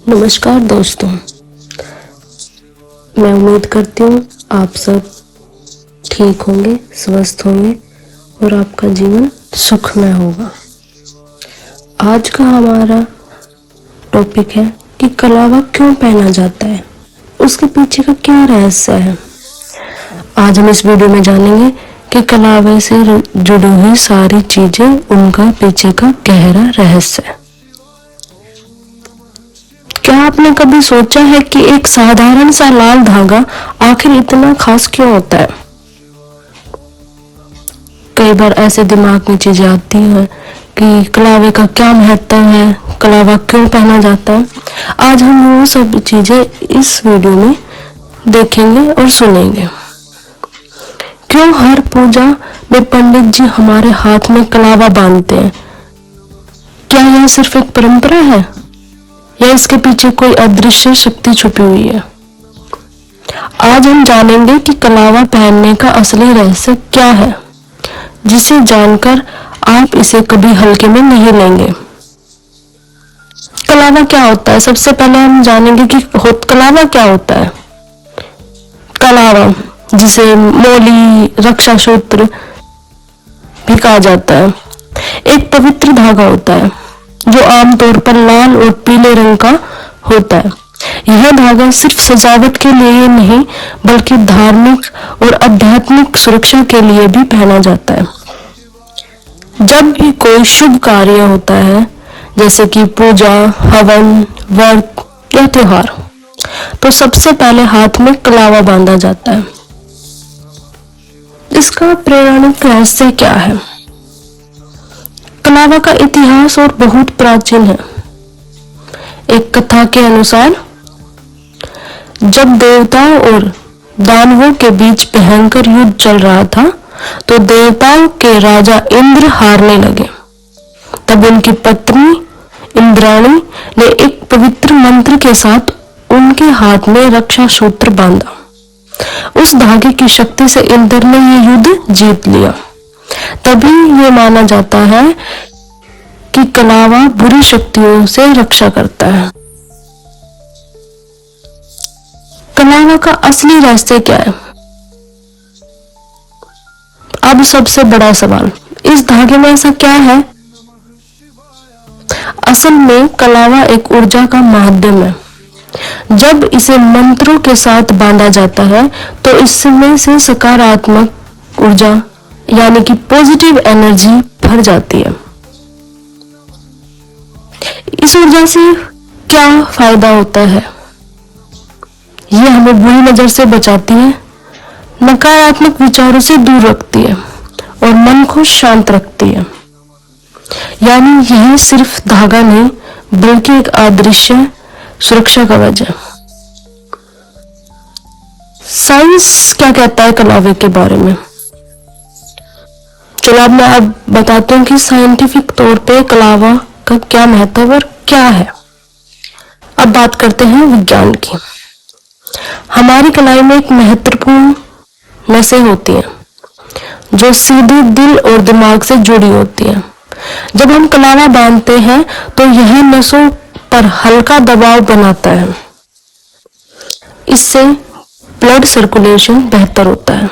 नमस्कार दोस्तों, मैं उम्मीद करती हूँ आप सब ठीक होंगे, स्वस्थ होंगे और आपका जीवन सुखमय होगा। आज का हमारा टॉपिक है कि कलावा क्यों पहना जाता है, उसके पीछे का क्या रहस्य है। आज हम इस वीडियो में जानेंगे कि कलावे से जुड़ी हुई सारी चीजें, उनका पीछे का गहरा रहस्य है। क्या आपने कभी सोचा है कि एक साधारण सा लाल धागा आखिर इतना खास क्यों होता है? कई बार ऐसे दिमाग में चीजें आती हैं कि कलावे का क्या महत्व है, कलावा क्यों पहना जाता है। आज हम वो सब चीजें इस वीडियो में देखेंगे और सुनेंगे। क्यों हर पूजा में पंडित जी हमारे हाथ में कलावा बांधते हैं? क्या यह सिर्फ एक परंपरा है या इसके पीछे कोई अदृश्य शक्ति छुपी हुई है? आज हम जानेंगे कि कलावा पहनने का असली रहस्य क्या है, जिसे जानकर आप इसे कभी हल्के में नहीं लेंगे। कलावा क्या होता है? सबसे पहले हम जानेंगे कि कलावा क्या होता है। कलावा, जिसे मोली, रक्षा सूत्र भी कहा जाता है, एक पवित्र धागा होता है जो आमतौर पर लाल और पीले रंग का होता है। यह धागा सिर्फ सजावट के लिए नहीं बल्कि धार्मिक और आध्यात्मिक सुरक्षा के लिए भी पहना जाता है। जब भी कोई शुभ कार्य होता है, जैसे कि पूजा, हवन, व्रत या त्योहार, तो सबसे पहले हाथ में कलावा बांधा जाता है। इसका पौराणिक रहस्य क्या है? कलावा का इतिहास और बहुत प्राचीन है। एक कथा के अनुसार जब देवताओं और दानवों के बीच भयंकर युद्ध चल रहा था, तो देवताओं के राजा इंद्र हारने लगे। तब उनकी पत्नी इंद्राणी ने एक पवित्र मंत्र के साथ उनके हाथ में रक्षा सूत्र बांधा। उस धागे की शक्ति से इंद्र ने यह युद्ध जीत लिया। तभी ये माना जाता है कि कलावा बुरी शक्तियों से रक्षा करता है। कलावा का असली रहस्य क्या है? अब सबसे बड़ा सवाल, इस धागे में ऐसा क्या है? असल में कलावा एक ऊर्जा का माध्यम है। जब इसे मंत्रों के साथ बांधा जाता है तो इसमें से सकारात्मक ऊर्जा यानी कि पॉजिटिव एनर्जी भर जाती है। इस ऊर्जा से क्या फायदा होता है? यह हमें बुरी नजर से बचाती है, नकारात्मक विचारों से दूर रखती है और मन को शांत रखती है। यानी यह सिर्फ धागा नहीं बल्कि एक अदृश्य सुरक्षा कवच है। साइंस क्या कहता है कलावे के बारे में? चलो अब मैं बताती हूँ कि साइंटिफिक तौर पे कलावा का क्या महत्व और क्या है। अब बात करते हैं विज्ञान की। हमारी कलाई में एक महत्वपूर्ण नसें होती हैं जो सीधे दिल और दिमाग से जुड़ी होती हैं। जब हम कलावा बांधते हैं तो यह नसों पर हल्का दबाव बनाता है। इससे ब्लड सर्कुलेशन बेहतर होता है,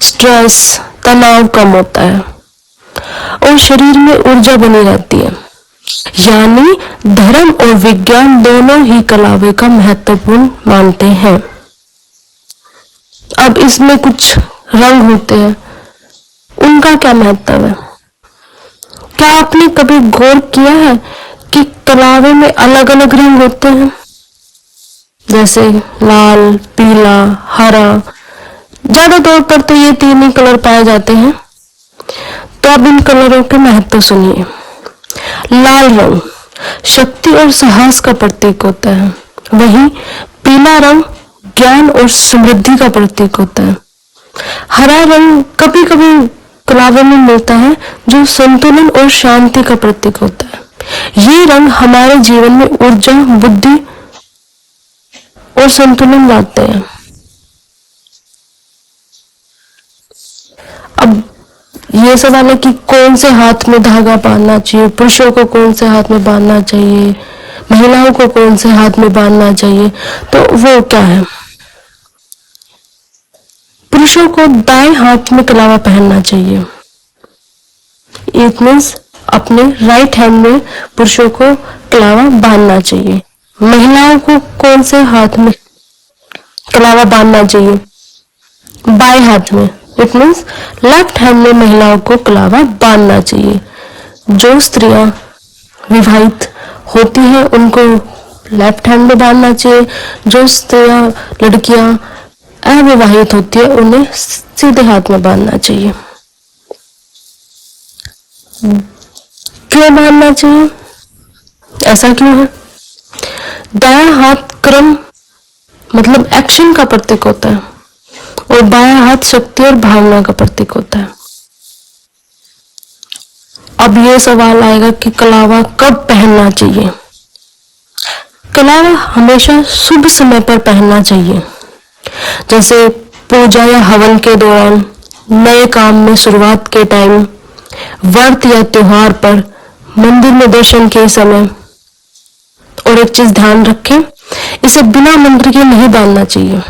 स्ट्रेस, तनाव कम होता है और शरीर में ऊर्जा बनी रहती है। यानी धर्म और विज्ञान दोनों ही कलावे का महत्वपूर्ण मानते हैं। अब इसमें कुछ रंग होते हैं, उनका क्या महत्व है? क्या आपने कभी गौर किया है कि कलावे में अलग अलग रंग होते हैं, जैसे लाल, पीला, हरा? ज्यादा तौर पर तो ये तीन ही कलर पाए जाते हैं। तो अब इन कलरों के महत्व सुनिए। लाल रंग शक्ति और साहस का प्रतीक होता है, वहीं पीला रंग ज्ञान और समृद्धि का प्रतीक होता है। हरा रंग कभी कभी कलावे में मिलता है जो संतुलन और शांति का प्रतीक होता है। ये रंग हमारे जीवन में ऊर्जा, बुद्धि और संतुलन लाते हैं। अब ये सवाल है कि कौन से हाथ में धागा बांधना चाहिए, पुरुषों को कौन से हाथ में बांधना चाहिए, महिलाओं को कौन से हाथ में बांधना चाहिए, तो वो क्या है? पुरुषों को दाएं हाथ में कलावा पहनना चाहिए। इट मीन्स अपने राइट हैंड में पुरुषों को कलावा बांधना चाहिए। महिलाओं को कौन से हाथ में कलावा बांधना चाहिए? बाएं हाथ में। इट मीन्स लेफ्ट हैंड में महिलाओं को कलावा बांधना चाहिए। जो स्त्रियां विवाहित होती हैं उनको लेफ्ट हैंड में बांधना चाहिए। जो स्त्रियां लड़कियां अविवाहित होती है उन्हें सीधे हाथ में बांधना चाहिए। क्यों बांधना चाहिए? ऐसा क्यों है? दायां हाथ क्रम मतलब एक्शन का प्रतीक होता है और बायां हाथ शक्ति और भावना का प्रतीक होता है। अब ये सवाल आएगा कि कलावा कब पहनना चाहिए? कलावा हमेशा शुभ समय पर पहनना चाहिए, जैसे पूजा या हवन के दौरान, नए काम में शुरुआत के टाइम, व्रत या त्योहार पर, मंदिर में दर्शन के समय। और एक चीज ध्यान रखें, इसे बिना मंत्र के नहीं बांधना चाहिए।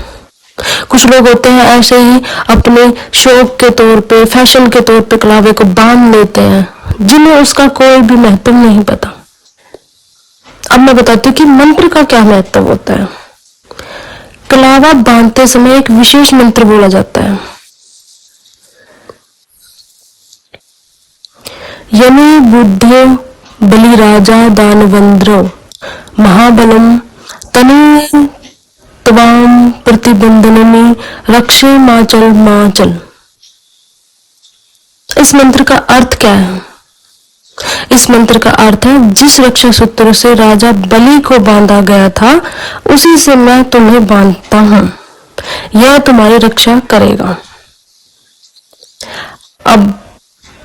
कुछ लोग होते हैं ऐसे ही अपने शौक के तौर पे, फैशन के तौर पे कलावे को बांध लेते हैं, जिन्हें उसका कोई भी महत्व नहीं पता। अब मैं बताती हूँ कि मंत्र का क्या महत्व होता है। कलावा बांधते समय एक विशेष मंत्र बोला जाता है। यमी बुद्धो बलिराजा दानवंद्रो महाबलम तने तवाम प्रतिबंधनमी रक्षे माचल माचल। इस मंत्र का अर्थ क्या है? इस मंत्र का अर्थ है, जिस रक्षा सूत्र से राजा बलि को बांधा गया था उसी से मैं तुम्हें बांधता हूं, यह तुम्हारी रक्षा करेगा। अब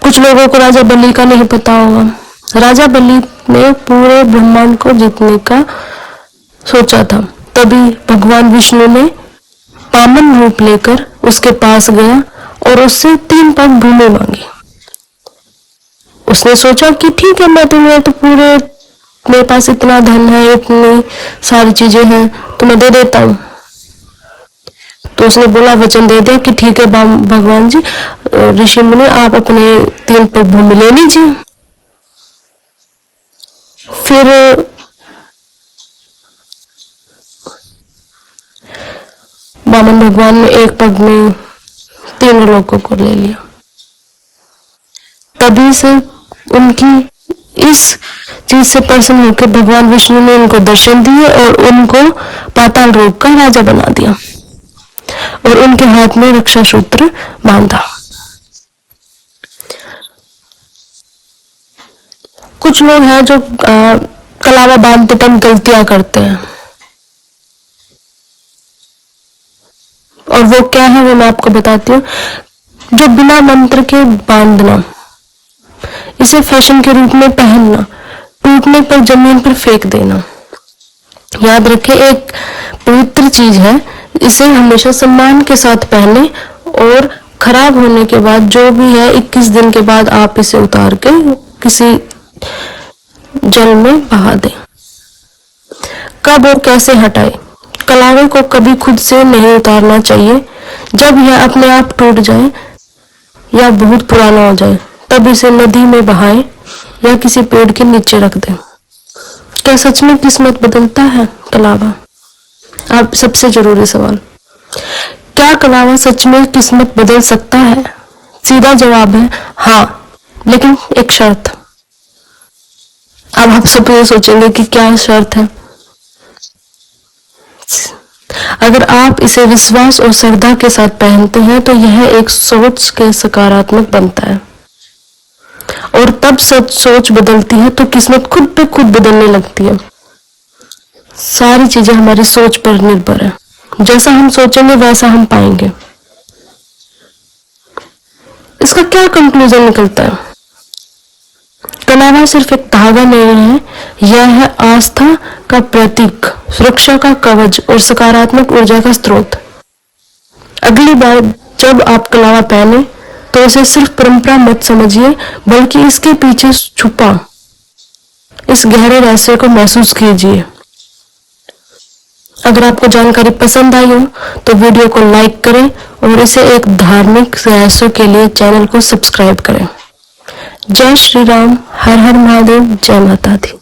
कुछ लोगों को राजा बलि का नहीं पता होगा। राजा बलि ने पूरे ब्रह्मांड को जीतने का सोचा था, तभी भगवान विष्णु ने वामन रूप लेकर उसके पास गया और उससे 3 पग भूमि मांगी। उसने सोचा कि ठीक है, मैं तुम्हें तो पूरे, मेरे पास इतना धन है, इतनी सारी चीजें हैं, तो मैं दे देता हूँ। तो उसने बोला, वचन दे दिया कि ठीक है भगवान जी, ऋषि मुनि आप अपने 3 पग भूमि ले लीजिए। फिर वामन भगवान ने 1 पग में 3 लोगों को ले लिया। तभी से उनकी इस चीज से प्रसन्न होकर भगवान विष्णु ने उनको दर्शन दिए और उनको पाताल लोक का राजा बना दिया और उनके हाथ में रक्षा सूत्र बांधा। कुछ लोग हैं जो कलावा बांधते टाइम गलतियां करते हैं, और वो क्या है वो मैं आपको बताती हूँ। जो बिना मंत्र के बांधना, इसे फैशन के रूप में पहनना, टूटने पर जमीन पर फेंक देना। याद रखें, एक पवित्र चीज है, इसे हमेशा सम्मान के साथ पहने और खराब होने के बाद जो भी है 21 दिन के बाद आप इसे उतार के किसी जल में बहा दें। कब और कैसे हटाएं? कलावे को कभी खुद से नहीं उतारना चाहिए। जब यह अपने आप टूट जाए या बहुत पुराना हो जाए तब इसे नदी में बहाएं या किसी पेड़ के नीचे रख दें। क्या सच में किस्मत बदलता है कलावा? अब सबसे जरूरी सवाल, क्या कलावा सच में किस्मत बदल सकता है? सीधा जवाब है हाँ, लेकिन एक शर्त। अब आप सब ये सोचेंगे कि क्या शर्त है। अगर आप इसे विश्वास और श्रद्धा के साथ पहनते हैं तो यह एक सोच के सकारात्मक बनता है, और तब सोच बदलती है तो किस्मत खुद पे खुद बदलने लगती है। सारी चीजें हमारी सोच पर निर्भर है। जैसा हम सोचेंगे वैसा हम पाएंगे। इसका क्या कंक्लूजन निकलता है? कलावा सिर्फ एक धागा नहीं है, यह है आस्था का प्रतीक, सुरक्षा का कवच और सकारात्मक ऊर्जा का स्रोत। अगली बार जब आप कलावा पहने तो इसे सिर्फ परंपरा मत समझिए, बल्कि इसके पीछे छुपा इस गहरे रहस्य को महसूस कीजिए। अगर आपको जानकारी पसंद आई हो तो वीडियो को लाइक करें और इसे एक धार्मिक रहस्य के लिए चैनल को सब्सक्राइब करें। जय श्री राम, हर हर महादेव, जय माता दी।